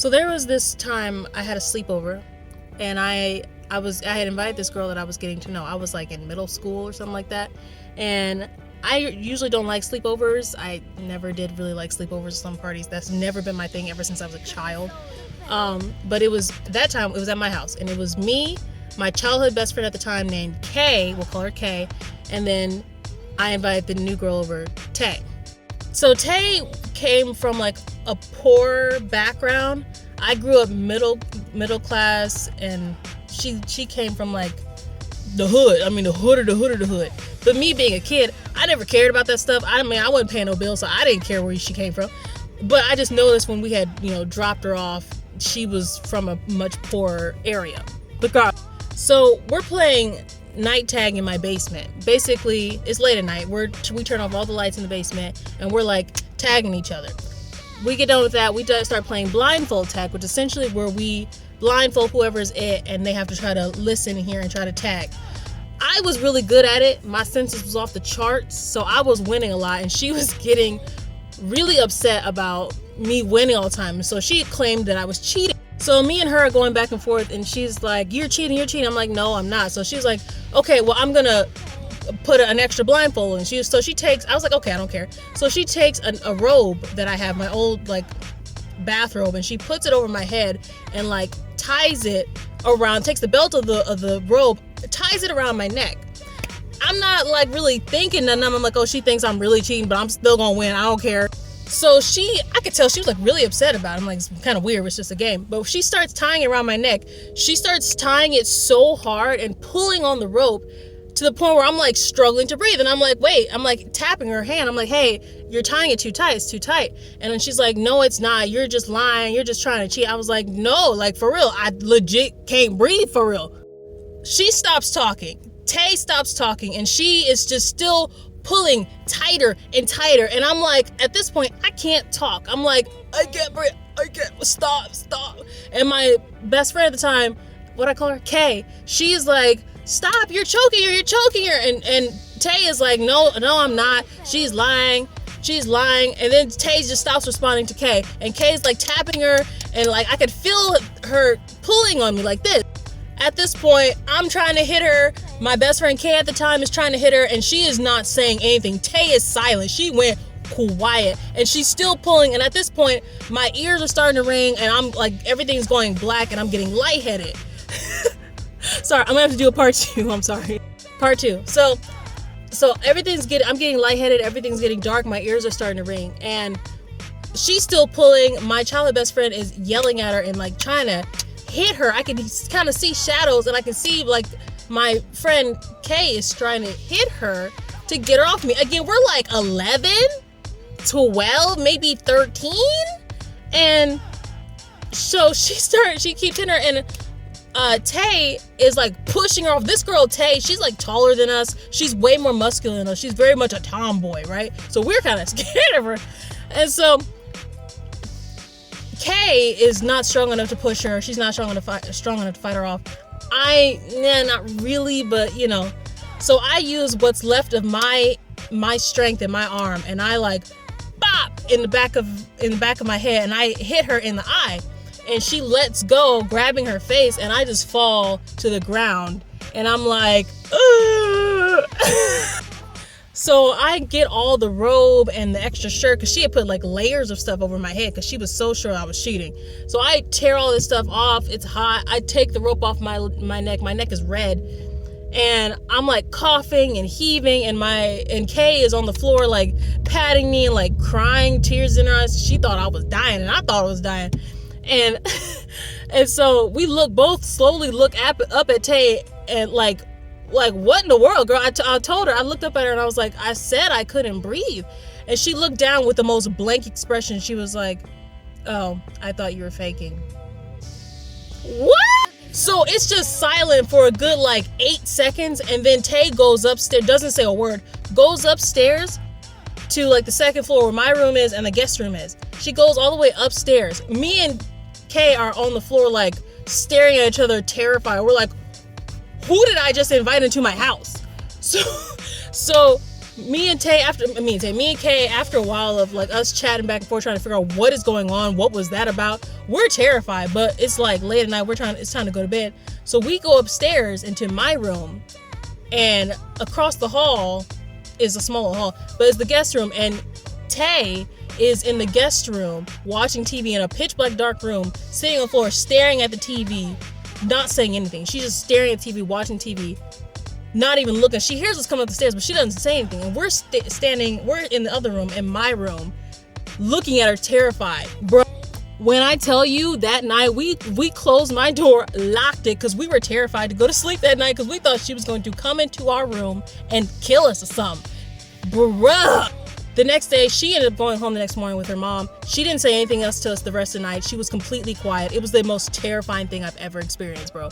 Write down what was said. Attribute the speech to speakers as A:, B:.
A: So there was this time I had a sleepover, and I had invited this girl that I was getting to know. I was like in middle school or something like that, and I usually don't like sleepovers. I never did really like sleepovers at some parties. That's never been my thing ever since I was a child. But it was that time. It was at my house, and it was me, my childhood best friend at the time named Kay. We'll call her Kay, and then I invited the new girl over, Tay. So Tay came from like a poor background. I grew up middle class, and she came from like the hood. I mean, the hood of the hood of the hood. But me being a kid, I never cared about that stuff. I mean, I wasn't paying no bills, so I didn't care where she came from. But I just noticed when we had, dropped her off, she was from a much poorer area. So we're playing night tag in my basement. Basically, it's late at night. We turn off all the lights in the basement, and we're like tagging each other. We get done with that. We start playing blindfold tag, which essentially where we blindfold whoever's it, and they have to try to listen here and try to tag. I was really good at it. My senses was off the charts, so I was winning a lot, and she was getting really upset about me winning all the time. So she claimed that I was cheating. So me and her are going back and forth, and she's like, you're cheating. I'm like, no, I'm not. So she's like, okay, well, I'm gonna put an extra blindfold. And she takes, I was like, okay, I don't care. So she takes a robe that I have, my old like bathrobe, and she puts it over my head and like ties it around, takes the belt of the robe, ties it around my neck. I'm not like really thinking that I'm like, oh, she thinks I'm really cheating, but I'm still gonna win. I don't care. So I could tell she was like really upset about it. I'm like, it's kind of weird. It's just a game. But she starts tying it around my neck. She starts tying it so hard and pulling on the rope to the point where I'm like struggling to breathe. And I'm like, wait, I'm like tapping her hand. I'm like, hey, you're tying it too tight. It's too tight. And then she's like, no, it's not. You're just lying. You're just trying to cheat. I was like, no, like for real. I legit can't breathe for real. She stops talking. Tay stops talking. And she is just still pulling tighter and tighter. And I'm like, at this point, I can't talk. I'm like, I can't breathe. I can't. Stop. And my best friend at the time, what I call her, Kay, she's like, stop, you're choking her. And Tay is like, no, I'm not. She's lying. And then Tay just stops responding to Kay. And Kay's like tapping her, and like I could feel her pulling on me like this. At this point, I'm trying to hit her. My best friend Kay at the time is trying to hit her, and she is not saying anything. Tay is silent. She went quiet, and she's still pulling. And at this point, my ears are starting to ring, and I'm like, everything's going black, and I'm getting lightheaded. Sorry, I'm gonna have to do a part 2. I'm sorry. Part 2. So I'm getting lightheaded. Everything's getting dark. My ears are starting to ring, and she's still pulling. My childhood best friend is yelling at her and like trying to hit her. I can kind of see shadows, and I can see like my friend Kay is trying to hit her to get her off me. Again, we're like 11, 12, maybe 13, and so she keeps hitting her, and Tay is like pushing her off. This girl Tay, she's like taller than us. She's way more muscular than us. She's very much a tomboy, right? So we're kind of scared of her, and so Kay is not strong enough to push her. She's not strong enough to fight her off. Not really, but So I use what's left of my strength in my arm, and I like bop in the back of my head, and I hit her in the eye, and she lets go, grabbing her face, and I just fall to the ground, and I'm like, So I get all the robe and the extra shirt, because she had put like layers of stuff over my head because she was so sure I was cheating. So I tear all this stuff off. It's hot. I take the rope off my neck. My neck is red. And I'm like coughing and heaving, and Kay is on the floor like patting me and like crying, tears in her eyes. She thought I was dying, and I thought I was dying. And and so we both slowly look up at Tay, and like what in the world, girl? I told her, I looked up at her and I was like, I said I couldn't breathe. And she looked down with the most blank expression. She was like, oh, I thought you were faking. What? So it's just silent for a good like 8 seconds, and then Tay goes upstairs, doesn't say a word, goes upstairs to like the second floor where my room is and the guest room is. She goes all the way upstairs. Me and Kay are on the floor like staring at each other, terrified. We're like, who did I just invite into my house? So Me and Kay, after a while of like us chatting back and forth, trying to figure out what is going on, what was that about, we're terrified, but it's like late at night, it's time to go to bed. So we go upstairs into my room, and across the hall is a smaller hall, but it's the guest room, and Tay is in the guest room watching TV in a pitch black dark room, sitting on the floor, staring at the TV, not saying anything. She's just staring at TV, watching TV, not even looking. She hears us coming up the stairs, but she doesn't say anything. And we're we're in the other room, in my room, looking at her terrified. Bro, when I tell you that night, we closed my door, locked it, because we were terrified to go to sleep that night, because we thought she was going to come into our room and kill us or something. Bruh. The next day, she ended up going home the next morning with her mom. She didn't say anything else to us the rest of the night. She was completely quiet. It was the most terrifying thing I've ever experienced, bro.